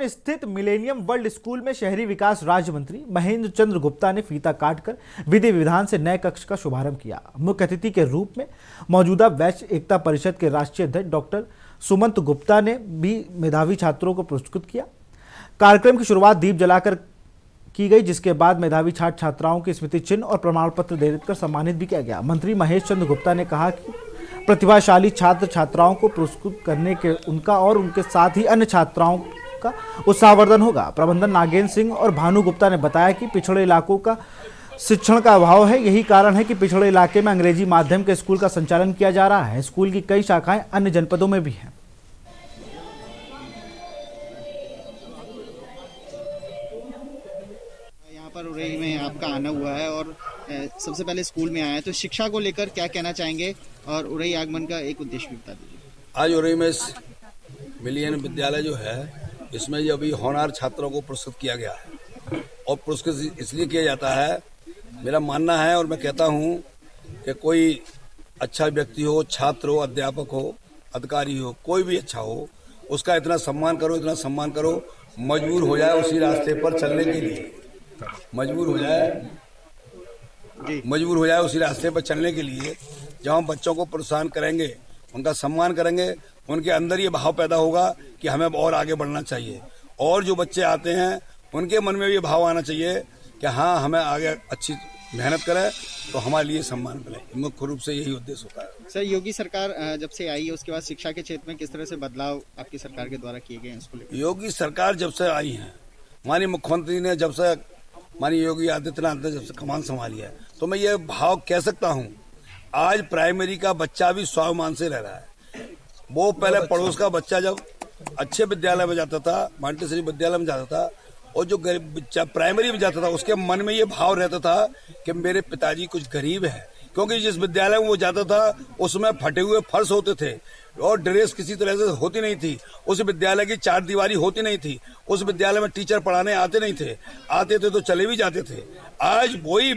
Town स्थित millennium world school में शहरी विकास राज्य मंत्री महेंद्र चंद्र गुप्ता ने फीता काटकर विधि विधान से नए कक्ष का शुभारंभ किया। मुख्य अतिथि के रूप में मौजूदा वैश्य एकता परिषद के राष्ट्रीय अध्यक्ष डॉक्टर सुमंत गुप्ता ने भी मेधावी छात्रों को पुरस्कृत किया। कार्यक्रम की शुरुआत दीप जलाकर की गई, जिसके बाद मेधावी छात्र छात्राओं के स्मृति चिन्ह और प्रमाण पत्र देकर सम्मानित भी किया गया। मंत्री महेश चंद्र गुप्ता ने कहा कि प्रतिभाशाली छात्र छात्राओं को पुरस्कृत करने के उनका और उनके साथ ही अन्य छात्राओं का उत्साहवर्धन होगा। प्रबंधन नागेंद्र सिंह और भानु गुप्ता ने बताया कि पिछड़े इलाकों का शिक्षण का अभाव है, यही कारण है कि पिछड़े इलाके में अंग्रेजी माध्यम के स्कूल का संचालन किया जा रहा है। स्कूल की कई शाखाएं अन्य जनपदों में भी हैं। यहाँ पर उरई में आपका आना हुआ है और सबसे पहले स्कूल में आया है, तो शिक्षा को लेकर क्या कहना चाहेंगे और उरई आगमन का एक उद्देश्य भी बता दीजिए। आज उरई में मिलियन विद्यालय जो है, इसमें जो अभी होनहार छात्रों को पुरस्कृत किया गया है और पुरस्कृत इसलिए किया जाता है, मेरा मानना है और मैं कहता हूँ कि कोई अच्छा व्यक्ति हो, छात्र हो, अध्यापक हो, अधिकारी हो, कोई भी अच्छा हो, उसका इतना सम्मान करो, इतना सम्मान करो, मजबूर हो जाए उसी रास्ते पर चलने के लिए, मजबूर हो जाए उसी रास्ते पर चलने के लिए। जब हम बच्चों को प्रोत्साहन करेंगे, उनका सम्मान करेंगे, उनके अंदर ये भाव पैदा होगा कि हमें और आगे बढ़ना चाहिए। और जो बच्चे आते हैं उनके मन में भी ये भाव आना चाहिए कि हाँ, हमें आगे अच्छी मेहनत करें तो हमारे लिए सम्मान मिले। मुख्य रूप से यही उद्देश्य होता है। सर, योगी सरकार जब से आई है उसके बाद शिक्षा के क्षेत्र में किस तरह से बदलाव आपकी सरकार के द्वारा किए गए हैं इसको लेकर? योगी सरकार जब से आई है, माननीय मुख्यमंत्री ने जब से, माननीय योगी आदित्यनाथ ने जब से कमान संभाली है, तो मैं ये भाव कह सकता हूँ, आज प्राइमरी का बच्चा भी स्वाभिमान से रह रहा है। वो पहले पड़ोस का बच्चा जब अच्छे विद्यालय में जाता था, मांटेसरी विद्यालय में जाता था, और जो बच्चा प्राइमरी में जाता था उसके मन में ये भाव रहता था कि मेरे पिताजी कुछ गरीब है, क्योंकि जिस विद्यालय में वो जाता था उसमें फटे हुए फर्श होते थे और ड्रेस किसी तरह से होती नहीं थी, उस विद्यालय की चार दीवारी होती नहीं थी, उस विद्यालय में टीचर पढ़ाने आते नहीं थे, आते थे तो चले भी जाते थे। आज वही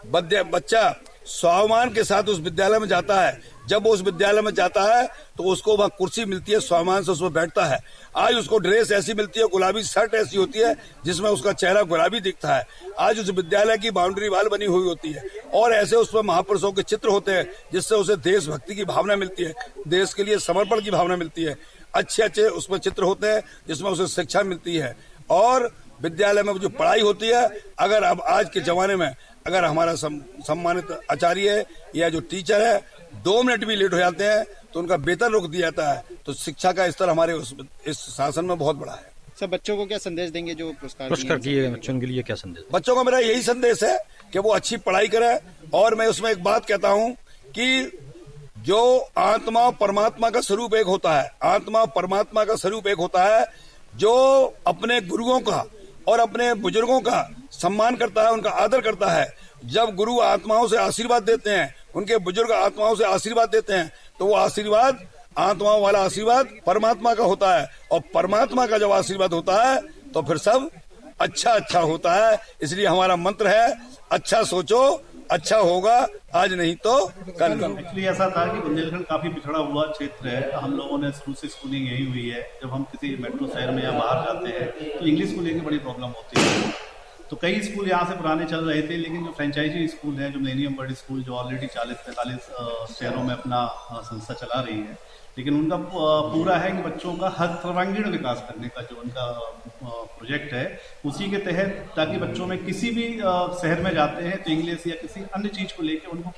बच्चा स्वाभिमान के साथ उस विद्यालय में जाता है। जब वो उस विद्यालय में जाता है तो उसको वहाँ कुर्सी मिलती है, स्वाभिमान से उसमें बैठता है। आज उसको ड्रेस ऐसी मिलती है, गुलाबी शर्ट ऐसी होती है जिसमें उसका चेहरा गुलाबी दिखता है। आज उस विद्यालय की बाउंड्री वाल बनी हुई होती है और ऐसे उसमें महापुरुषों के चित्र होते हैं, जिससे उसे देशभक्ति की भावना मिलती है, देश के लिए समर्पण की भावना मिलती है। अच्छे अच्छे उसमें चित्र होते हैं जिसमें उसे शिक्षा मिलती है। और विद्यालय में जो पढ़ाई होती है, अगर अब आज के जमाने में अगर हमारा सम्मानित आचार्य या जो टीचर है 2 मिनट भी लेट हो जाते हैं तो उनका वेतन रोक दिया जाता है। तो शिक्षा का स्तर हमारे इस शासन में बहुत बड़ा है। सब बच्चों को क्या संदेश देंगे जो पुरस्कार किए बच्चों के लिए क्या संदेश? बच्चों का मेरा यही संदेश है कि वो अच्छी पढ़ाई करें। और मैं उसमें एक बात कहता हूँ कि जो आत्मा परमात्मा का स्वरूप एक होता है, आत्मा परमात्मा का स्वरूप एक होता है, जो अपने गुरुओं का और अपने बुजुर्गों का सम्मान करता है, उनका आदर करता है। जब गुरु आत्माओं से आशीर्वाद देते हैं, उनके बुजुर्ग आत्माओं से आशीर्वाद देते हैं, तो वो आशीर्वाद, आत्माओं वाला आशीर्वाद परमात्मा का होता है। और परमात्मा का जब आशीर्वाद होता है तो फिर सब अच्छा होता है। इसलिए हमारा मंत्र है, अच्छा सोचो, अच्छा होगा, आज नहीं तो कल। एक्चुअली ऐसा था कि बुंदेलखंड काफी पिछड़ा हुआ क्षेत्र है। हम लोगों ने शुरू से स्कूलिंग यही हुई है। जब हम किसी मेट्रो शहर में या बाहर जाते हैं तो इंग्लिश को लेकर बड़ी प्रॉब्लम होती है। तो कई स्कूल यहाँ से पुराने चल रहे थे, लेकिन जो फ्रेंचाइजी स्कूल है, जो मिलेनियम वर्ल्ड स्कूल, जो ऑलरेडी 40-45 शहरों में अपना संस्था चला रही है, लेकिन उनका पूरा है कि बच्चों का हर सर्वांगीण विकास करने का जो उनका प्रोजेक्ट है, उसी के तहत, ताकि बच्चों में किसी भी शहर में जाते हैं तो इंग्लिश या किसी अन्य चीज़ को लेकर उनको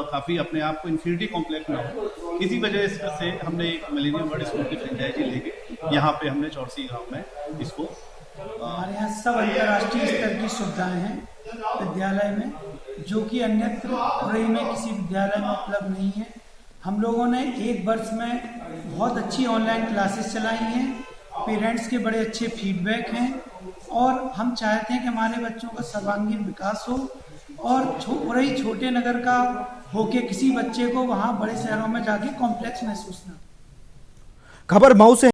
काफ़ी अपने आप को इन्फीरिटी कॉम्प्लेक्स ना हो। इसी वजह से हमने एक मिलेनियम वर्ल्ड स्कूल की फ्रेंचाइजी लेके यहाँ पे हमने चौरसी गाँव में इसको, हमारे यहाँ सब अंतर्राष्ट्रीय स्तर की सुविधाएं हैं विद्यालय में, जो कि अन्यत्र उरई में किसी विद्यालय में उपलब्ध नहीं है। हम लोगों ने 1 वर्ष में बहुत अच्छी ऑनलाइन क्लासेस चलाई हैं, पेरेंट्स के बड़े अच्छे फीडबैक हैं और हम चाहते हैं कि हमारे बच्चों का सर्वांगीण विकास हो और उरई छोटे नगर का होके किसी बच्चे को वहाँ बड़े शहरों में जाके कॉम्प्लेक्स महसूस ना हो। खबर मऊ से।